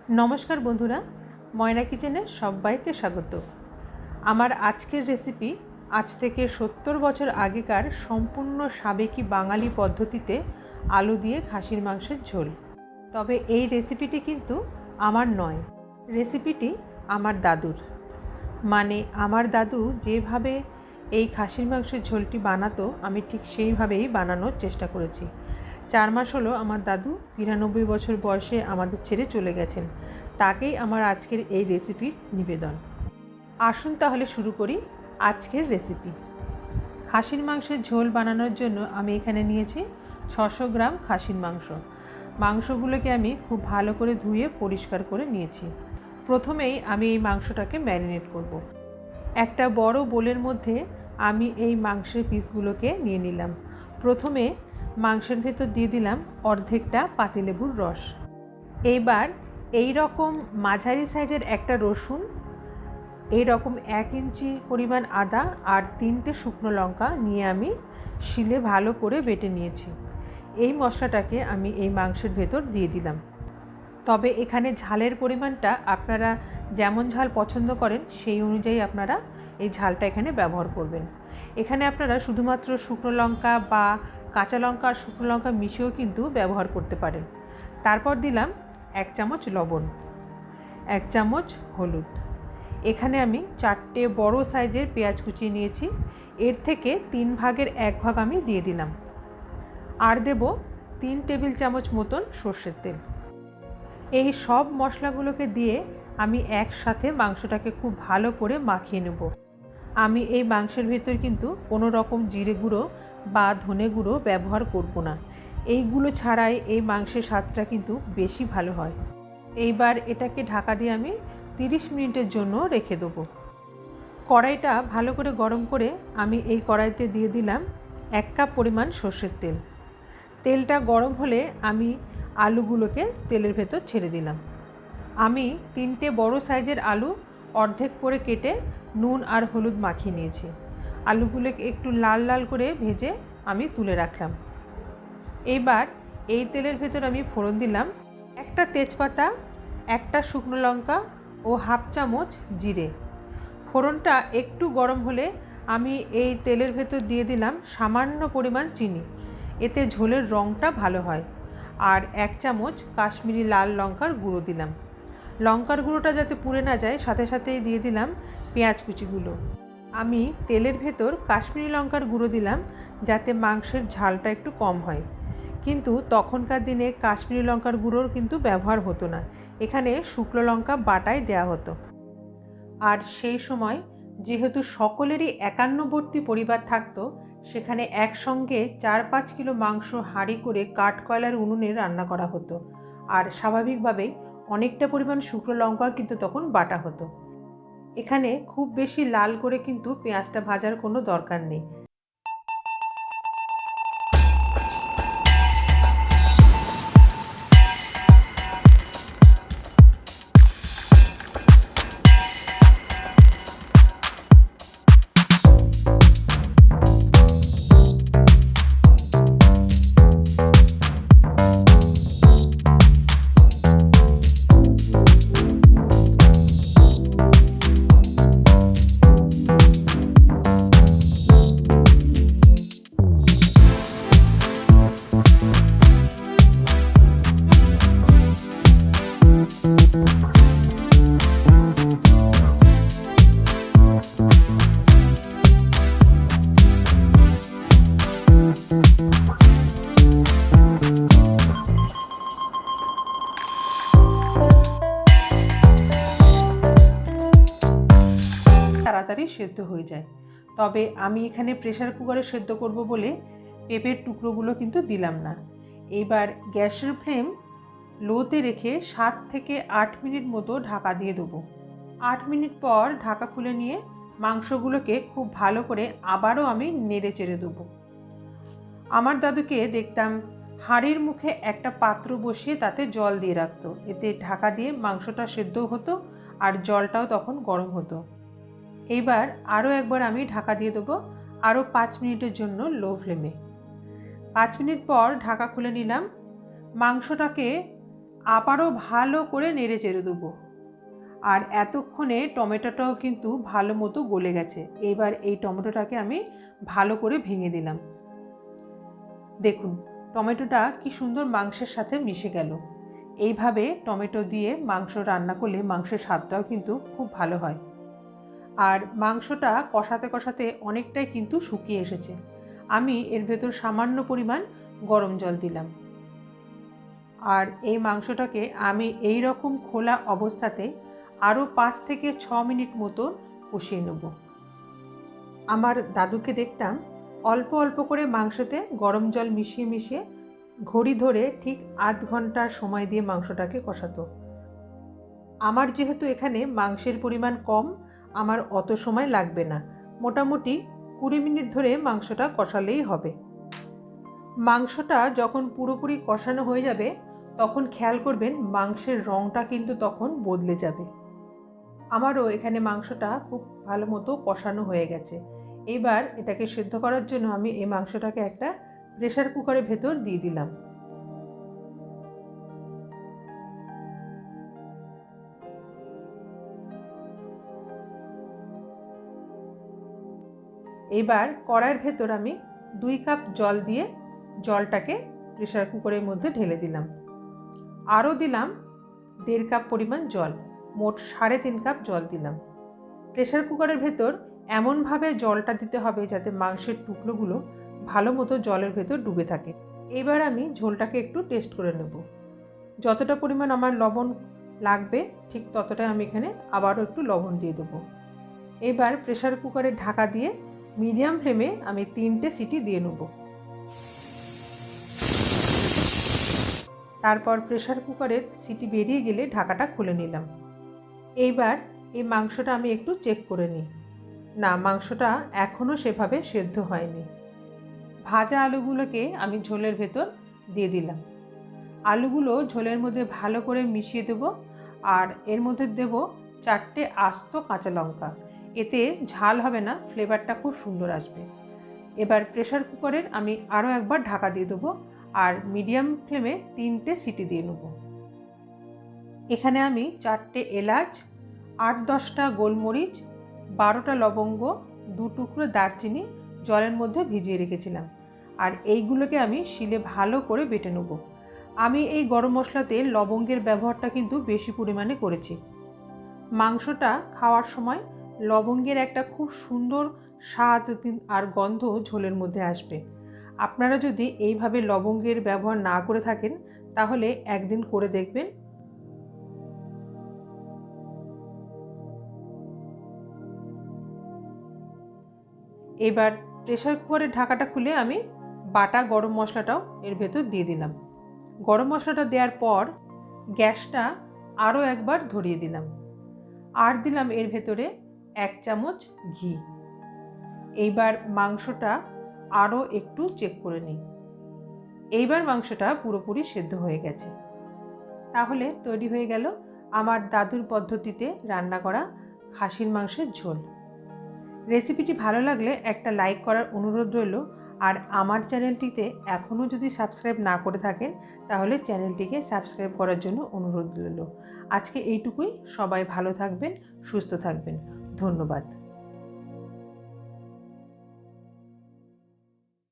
নমস্কার বন্ধুরা, ময়না কিচেনে সবাইকে স্বাগত। আমার আজকের রেসিপি আজ থেকে 70 বছর আগেকার সম্পূর্ণ সাবেকি বাঙালি পদ্ধতিতে আলু দিয়ে খাসির মাংসের ঝোল। তবে এই রেসিপিটি কিন্তু আমার নয়, রেসিপিটি আমার দাদুর। মানে আমার দাদু যেভাবে এই খাসির মাংসের ঝোলটি বানাতো আমি ঠিক সেইভাবেই বানানোর চেষ্টা করেছি। 4 মাস হলো আমার দাদু 93 বছর বয়সে আমাদের ছেড়ে চলে গেছেন। তাকেই আমার আজকের এই রেসিপির নিবেদন। আসুন তাহলে শুরু করি আজকের রেসিপি। খাসির মাংসের ঝোল বানানোর জন্য আমি এখানে নিয়েছি 600 গ্রাম খাসির মাংস। মাংসগুলোকে আমি খুব ভালো করে ধুয়ে পরিষ্কার করে নিয়েছি। প্রথমেই আমি এই মাংসটাকে ম্যারিনেট করব। একটা বড় বোলের মধ্যে আমি এই মাংসের পিসগুলোকে নিয়ে নিলাম। প্রথমে মাংসের ভেতর দিয়ে দিলাম অর্ধেকটা পাতিলেবুর রস। এইবার এই রকম মাঝারি সাইজের একটা রসুন, এই রকম 1 ইঞ্চি পরিমাণ আদা আর 3টে শুকনো লঙ্কা নিয়ে আমি শিলে ভালো করে বেটে নিয়েছি। এই মশলাটাকে আমি এই মাংসের ভেতর দিয়ে দিলাম। তবে এখানে ঝালের পরিমাণটা আপনারা যেমন ঝাল পছন্দ করেন সেই অনুযায়ী আপনারা এই ঝালটা এখানে ব্যবহার করবেন। এখানে আপনারা শুধুমাত্র শুকনো লঙ্কা বা কাঁচা লঙ্কা আর শুকনো লঙ্কা মিশিয়েও কিন্তু ব্যবহার করতে পারেন। তারপর দিলাম 1 চামচ লবণ, 1 চামচ হলুদ। এখানে আমি 4টে বড় সাইজের পেঁয়াজ কুচিয়ে নিয়েছি, এর থেকে 3 ভাগের 1 ভাগ আমি দিয়ে দিলাম। আর দেব 3 টেবিল চামচ মতন সর্ষের তেল। এই সব মশলাগুলোকে দিয়ে আমি একসাথে মাংসটাকে খুব ভালো করে মাখিয়ে নেব। আমি এই মাংসের ভেতর কিন্তু কোনো রকম জিরে গুঁড়ো বা ধনে গুঁড়ো ব্যবহার করব না। এইগুলো ছাড়াই এই মাংসের স্বাদটা কিন্তু বেশি ভালো হয়। এইবার এটাকে ঢাকা দিয়ে আমি 30 মিনিটের জন্য রেখে দেবো। কড়াইটা ভালো করে গরম করে আমি এই কড়াইতে দিয়ে দিলাম 1 কাপ পরিমাণ সর্ষের তেল। তেলটা গরম হলে আমি আলুগুলোকে তেলের ভেতর ছেড়ে দিলাম। আমি 3টে বড় সাইজের আলু অর্ধেক করে কেটে নুন আর হলুদ মাখিয়ে নিয়েছি। আলুগুলোকে একটু লাল লাল করে ভেজে আমি তুলে রাখলাম। এইবার এই তেলের ভেতর আমি ফোড়ন দিলাম একটা তেজপাতা, একটা শুকনো লঙ্কা ও 1/2 চামচ জিরে। ফোড়নটা একটু গরম হলে আমি এই তেলের ভেতর দিয়ে দিলাম সামান্য পরিমাণ চিনি, এতে ঝোলের রঙটা ভালো হয়। আর 1 চামচ কাশ্মীরি লাল লঙ্কার গুঁড়ো দিলাম। লঙ্কার গুঁড়োটা যাতে পুড়ে না যায় সাথে সাথেই দিয়ে দিলাম পেঁয়াজ কুচিগুলো। আমি তেলের ভেতর কাশ্মীরি লঙ্কার গুঁড়ো দিলাম যাতে মাংসের ঝালটা একটু কম হয়, কিন্তু তখনকার দিনে কাশ্মীরি লঙ্কার গুঁড়োর কিন্তু ব্যবহার হতো না, এখানে শুকনো লঙ্কা বাটাই দেওয়া হতো। আর সেই সময় যেহেতু সকলেরই একান্নবর্তী পরিবার থাকতো, সেখানে একসঙ্গে 4-5 কিলো মাংস হাঁড়ি করে কাঠ কয়লার উনুনে রান্না করা হতো। আর স্বাভাবিকভাবেই অনেকটা পরিমাণ শুকনো লঙ্কা কিন্তু তখন বাটা হতো। এখানে খুব বেশি লাল করে কিন্তু পেঁয়াজটা ভাজার কোনো দরকার নেই। তাড়াতাড়ি সেদ্ধ হয়ে যায়। তবে আমি এখানে প্রেসার কুকারে সেদ্ধ করব বলে পেঁপের টুকরোগুলো কিন্তু দিলাম না। এবার গ্যাসের ফ্লেম লোতে রেখে 7 থেকে 8 মিনিট মতো ঢাকা দিয়ে দেবো। 8 মিনিট পর ঢাকা খুলে নিয়ে মাংসগুলোকে খুব ভালো করে আবারও আমি নেড়ে চেড়ে দেবো। আমার দাদুকে দেখতাম হাঁড়ির মুখে একটা পাত্র বসিয়ে তাতে জল দিয়ে রাখতো, এতে ঢাকা দিয়ে মাংসটা সেদ্ধ হতো আর জলটাও তখন গরম হতো। এইবার আরও একবার আমি ঢাকা দিয়ে দেবো আরও 5 মিনিটের জন্য লো ফ্লেমে। 5 মিনিট পর ঢাকা খুলে নিলাম। মাংসটাকে আবারও ভালো করে নেড়ে চেড়ে দেবো। আর এতক্ষণে টমেটোটাও কিন্তু ভালো মতো গলে গেছে। এবার এই টমেটোটাকে আমি ভালো করে ভেঙে দিলাম। দেখুন টমেটোটা কি সুন্দর মাংসের সাথে মিশে গেল। এইভাবে টমেটো দিয়ে মাংস রান্না করলে মাংসের স্বাদটাও কিন্তু খুব ভালো হয়। আর মাংসটা কষাতে কষাতে অনেকটাই কিন্তু শুকিয়ে এসেছে। আমি এর ভেতর সামান্য পরিমাণ গরম জল দিলাম। আর এই মাংসটাকে আমি এই রকম খোলা অবস্থাতে আরও 5 থেকে 6 মিনিট মতো কষিয়ে নেব। আমার দাদুকে দেখতাম অল্প অল্প করে মাংসতে গরম জল মিশিয়ে মিশিয়ে ঘড়ি ধরে ঠিক আধ ঘন্টার সময় দিয়ে মাংসটাকে কষাতো। আমার যেহেতু এখানে মাংসের পরিমাণ কম, আমার অত সময় লাগবে না। মোটামুটি 20 মিনিট ধরে মাংসটা কষালেই হবে। মাংসটা যখন পুরোপুরি কষানো হয়ে যাবে তখন খেয়াল করবেন মাংসের রঙটা কিন্তু তখন বদলে যাবে। আমারও এখানে মাংসটা খুব ভালো মতো কষানো হয়ে গেছে। এবার এটাকে সিদ্ধ করার জন্য আমি এই মাংসটাকে একটা প্রেসার কুকারের ভেতর দিয়ে দিলাম। এবার কড়াইয়ের ভেতর আমি 2 কাপ জল দিয়ে জলটাকে প্রেসার কুকারের মধ্যে ঢেলে দিলাম। আরও দিলাম 1.5 কাপ পরিমাণ জল, মোট 3.5 কাপ জল দিলাম। প্রেসার কুকারের ভেতর এমনভাবে জলটা দিতে হবে যাতে মাংসের টুকরোগুলো ভালো মতো জলের ভেতর ডুবে থাকে। এবার আমি ঝোলটাকে একটু টেস্ট করে নেব। যতটা পরিমাণ আমার লবণ লাগবে ঠিক ততটাই আমি এখানে আবারও একটু লবণ দিয়ে দেবো। এবার প্রেসার কুকারের ঢাকা দিয়ে মিডিয়াম ফ্লেমে আমি 3টে সিটি দিয়ে নেব। তারপর প্রেসার কুকারের সিটি বেরিয়ে গেলে ঢাকাটা খুলে নিলাম। এইবার এই মাংসটা আমি একটু চেক করে নিই। না, মাংসটা এখনও সেভাবে সেদ্ধ হয়নি। ভাজা আলুগুলোকে আমি ঝোলের ভেতর দিয়ে দিলাম। আলুগুলো ঝোলের মধ্যে ভালো করে মিশিয়ে দেব। আর এর মধ্যে দেব 4টে আস্ত কাঁচা লঙ্কা। এতে ঝাল হবে না, ফ্লেভারটা খুব সুন্দর আসবে। এবার প্রেসার কুকারের আমি আরও একবার ঢাকা দিয়ে দেবো আর মিডিয়াম ফ্লেমে 3টে সিটি দিয়ে নেব। এখানে আমি 4টে এলাচ, 8-10টা গোলমরিচ, 12টা লবঙ্গ, 2 টুকরো দারচিনি জলের মধ্যে ভিজিয়ে রেখেছিলাম। আর এইগুলোকে আমি শিলে ভালো করে বেটে নেব। আমি এই গরম মশলাতে লবঙ্গের ব্যবহারটা কিন্তু বেশি পরিমাণে করেছি। মাংসটা খাওয়ার সময় লবঙ্গের একটা খুব সুন্দর স্বাদ আর গন্ধ ঝোলের মধ্যে আসবে। আপনারা যদি এইভাবে লবঙ্গের ব্যবহার না করে থাকেন তাহলে একদিন করে দেখবেন। এবার প্রেসার কুকারের ঢাকাটা খুলে আমি বাটা গরম মশলাটাও এর ভেতর দিয়ে দিলাম। গরম মশলাটা দেওয়ার পর গ্যাসটা আরও একবার ধরিয়ে দিলাম। আর দিলাম এর ভেতরে 1 চামচ ঘি। এইবার মাংসটা আরও একটু চেক করে নিই। এইবার মাংসটা পুরোপুরি সেদ্ধ হয়ে গেছে। তাহলে তৈরি হয়ে গেল আমার দাদুর পদ্ধতিতে রান্না করা খাসির মাংসের ঝোল। রেসিপিটি ভালো লাগলে একটা লাইক করার অনুরোধ রইল। আর আমার চ্যানেলটিতে এখনও যদি সাবস্ক্রাইব না করে থাকেন তাহলে চ্যানেলটিকে সাবস্ক্রাইব করার জন্য অনুরোধ রইল। আজকে এইটুকুই। সবাই ভালো থাকবেন, সুস্থ থাকবেন। ধন্যবাদ।